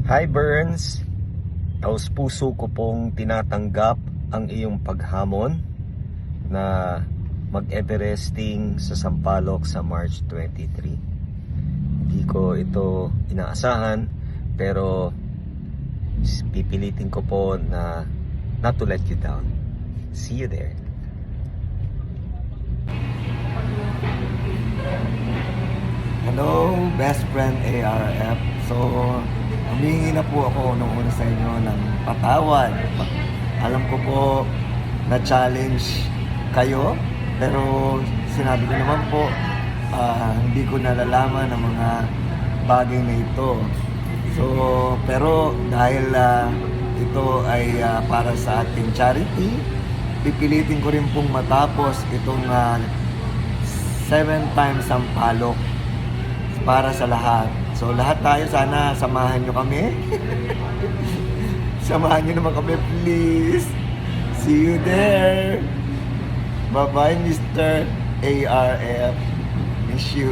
Hi Burns, taos puso ko pong tinatanggap ang iyong paghamon na mag-Everesting sa Sampaloc sa March 23. Hindi ko ito inaasahan pero pipilitin ko po na not to let you down. See you there. Hello, best friend ARF. So, humingi na po ako nung una sa inyo ng patawad. Alam ko po na challenge kayo, pero sinabi ko naman po, hindi ko nalalaman ang mga bagay na ito. So, pero dahil ito ay para sa ating charity, pipilitin ko rin pong matapos itong 7 times Sampaloc para sa lahat. So lahat tayo sana samahan nyo kami. Samahan nyo naman kami please. See you there. Bye bye Mr. ARF. Miss you.